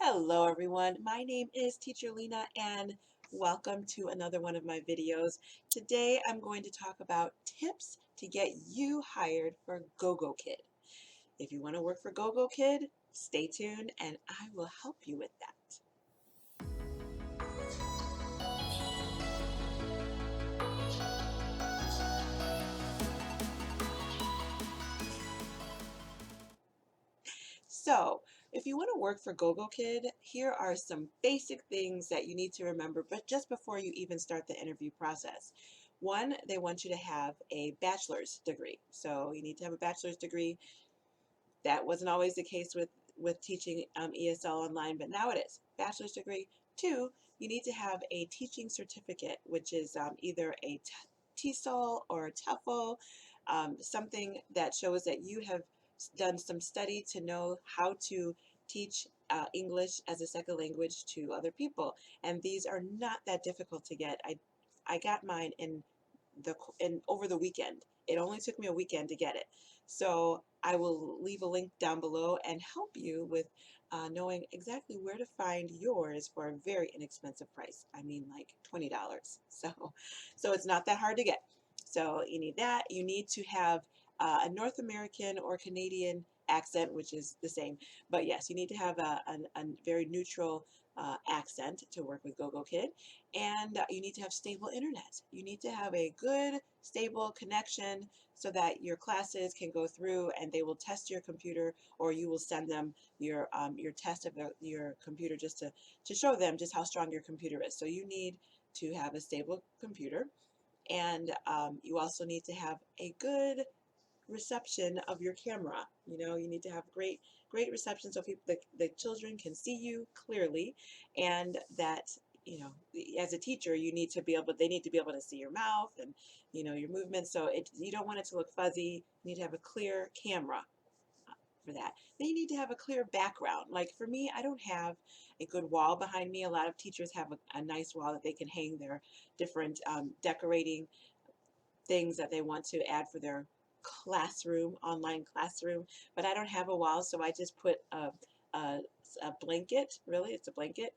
Hello everyone, my name is Teacher Lena and welcome to another one of my videos. Today I'm going to talk about tips to get you hired for GoGoKid. If you want to work for GoGoKid, stay tuned and I will help you with that. So, if you want to work for GoGoKid, here are some basic things that you need to remember, but just before you even start the interview process. One, they want you to have a bachelor's degree. So you need to have a bachelor's degree. That wasn't always the case with teaching ESL online, but now it is. Bachelor's degree. Two, you need to have a teaching certificate, which is either a TESOL or a TEFL, something that shows that you have done some study to know how to teach English as a second language to other people. And these are not that difficult to get. I got mine in over the weekend. It only took me a weekend to get it. So I will leave a link down below and help you with knowing exactly where to find yours for a very inexpensive price. I mean like $20. So it's not that hard to get. So you need that. You need to have a North American or Canadian accent, which is the same. But yes, you need to have a very neutral accent to work with GoGoKid. And you need to have stable internet. You need to have a good, stable connection so that your classes can go through and they will test your computer, or you will send them your test of your computer just to show them just how strong your computer is. So you need to have a stable computer, and you also need to have a good reception of your camera. You know, you need to have great reception so people, the children can see you clearly, and that, you know, as a teacher, you need to be able, they need to be able to see your mouth and, you know, your movements. So you don't want it to look fuzzy. You need to have a clear camera for that. Then you need to have a clear background. Like for me, I don't have a good wall behind me. A lot of teachers have a nice wall that they can hang their different decorating things that they want to add for their classroom, online classroom, but I don't have a wall, so I just put a, a blanket, really, it's a blanket.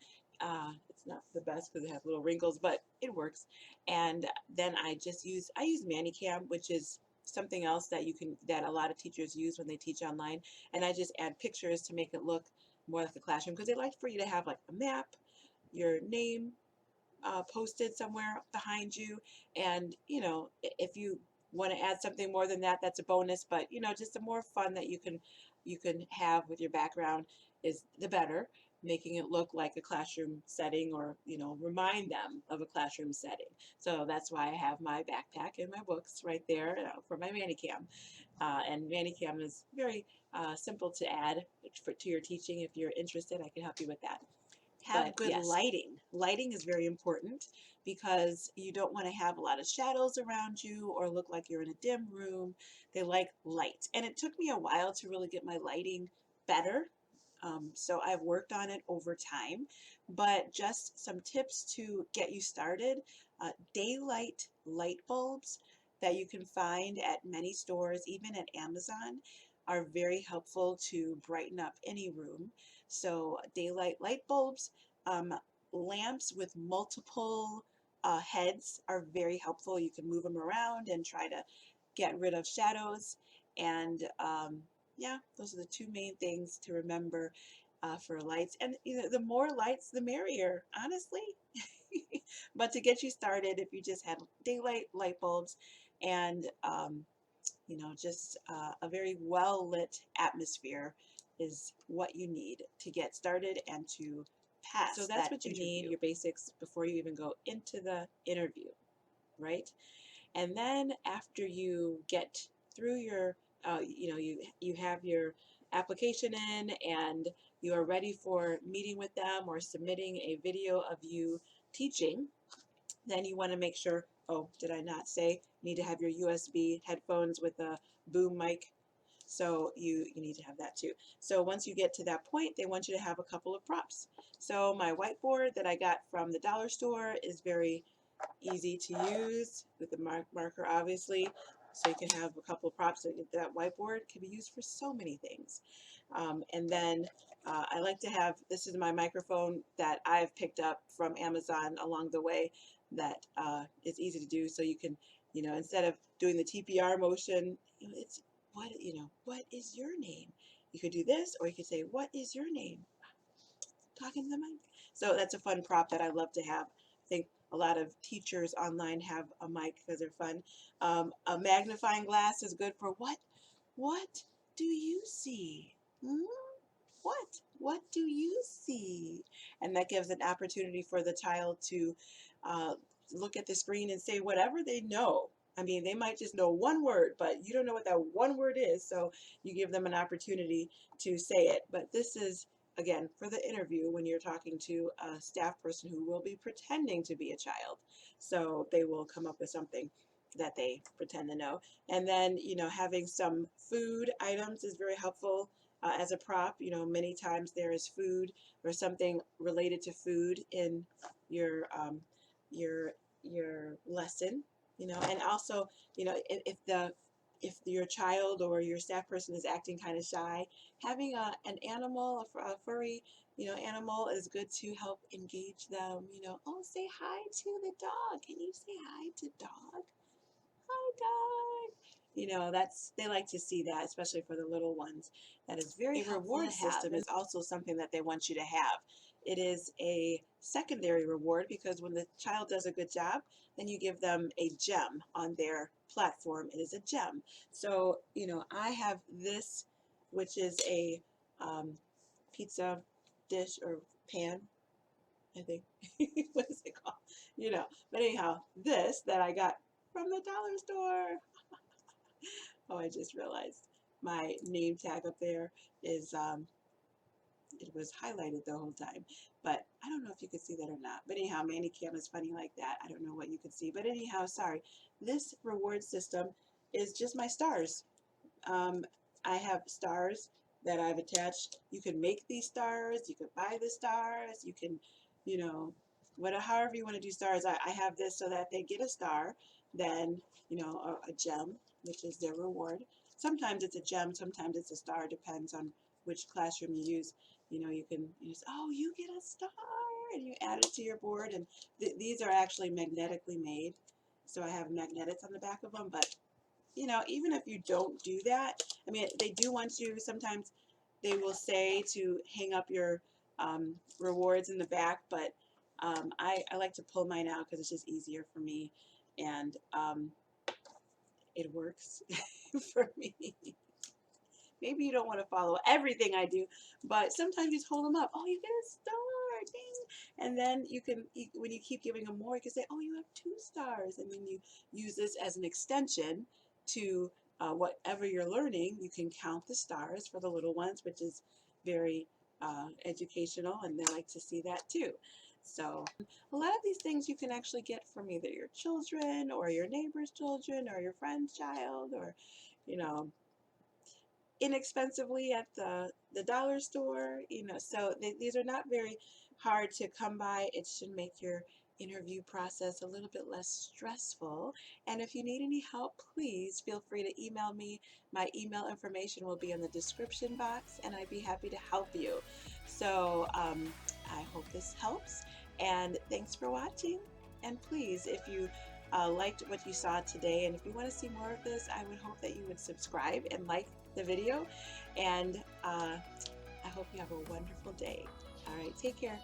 It's not the best because it has little wrinkles, but it works. And then I use Manicam, which is something else that that a lot of teachers use when they teach online. And I just add pictures to make it look more like a classroom because they like for you to have like a map, your name, posted somewhere behind you. And, you know, if you want to add something more than that, that's a bonus. But, you know, just the more fun that you can have with your background is the better, making it look like a classroom setting, or, you know, remind them of a classroom setting. So that's why I have my backpack and my books right there for my Manicam. And Manicam is very simple to add to your teaching. If you're interested, I can help you with that. Have good Yes. lighting. Lighting is very important because you don't want to have a lot of shadows around you or look like you're in a dim room. They like light. And it took me a while to really get my lighting better. So I've worked on it over time, but just some tips to get you started. Daylight light bulbs that you can find at many stores, even at Amazon, are very helpful to brighten up any room. So daylight light bulbs, um, lamps with multiple heads are very helpful. You can move them around and try to get rid of shadows. And yeah, those are the two main things to remember for lights. And you know, the more lights, the merrier, honestly. But to get you started, if you just had daylight light bulbs and you know, just a very well lit atmosphere is what you need to get started and to pass. So that's what you need, your basics, before you even go into the interview, right? And then after you get through your, you know, you have your application in and you are ready for meeting with them or submitting a video of you teaching, then you want to make sure, oh, did I not say, you need to have your USB headphones with a boom mic. So you need to have that too. So once you get to that point, they want you to have a couple of props. So my whiteboard that I got from the dollar store is very easy to use with the marker, obviously. So you can have a couple of props. So that whiteboard can be used for so many things. And then I like to have, this is my microphone that I've picked up from Amazon along the way that is easy to do. So you can, instead of doing the TPR motion, it's what is your name? You could do this, or you could say, what is your name? Talking to the mic. So that's a fun prop that I love to have. I think a lot of teachers online have a mic because they're fun. A magnifying glass is good for what? What do you see? Hmm? What do you see? And that gives an opportunity for the child to uh, look at the screen and say whatever they know. I mean, they might just know one word, but you don't know what that one word is. So you give them an opportunity to say it. But this is, again, for the interview when you're talking to a staff person who will be pretending to be a child. So they will come up with something that they pretend to know. And then, having some food items is very helpful as a prop. Many times there is food or something related to food in your your your lesson. And also, if your child or your staff person is acting kind of shy, having an animal, a furry, animal is good to help engage them. Oh, say hi to the dog. Can you say hi to dog? Hi, dog. That's, they like to see that, especially for the little ones. That is very helpful. A reward system is also something that they want you to have. It is a secondary reward because when the child does a good job, then you give them a gem on their platform. It is a gem. So, I have this, which is a pizza dish or pan, I think. What is it called? But anyhow, this that I got from the dollar store. Oh, I just realized my name tag up there is, it was highlighted the whole time. But I don't know if you could see that or not. But anyhow, Manicam is funny like that. I don't know what you could see. But anyhow, sorry. This reward system is just my stars. Um, I have stars that I've attached. You can make these stars. You can buy the stars. You can, however you want to do stars. I have this so that they get a star, then, a gem, which is their reward. Sometimes it's a gem, sometimes it's a star, depends on which classroom you use. You can use, oh, you get a star, and you add it to your board. And these are actually magnetically made. So I have magnetics on the back of them, but even if you don't do that, I mean, they do want you, sometimes they will say to hang up your rewards in the back, but I like to pull mine out because it's just easier for me, and it works for me. Maybe you don't want to follow everything I do, but sometimes you just hold them up. Oh, you get a star, ding. And then when you keep giving them more, you can say, oh, you have 2 stars. And then you use this as an extension to whatever you're learning. You can count the stars for the little ones, which is very educational, and they like to see that too. So a lot of these things you can actually get from either your children or your neighbor's children or your friend's child, or, inexpensively at the dollar store. So these are not very hard to come by. It should make your interview process a little bit less stressful. And if you need any help, please feel free to email me. My email information will be in the description box, and I'd be happy to help you. So I hope this helps, and thanks for watching. And please, if you liked what you saw today, and if you want to see more of this, I would hope that you would subscribe and like the video, and I hope you have a wonderful day. All right, take care.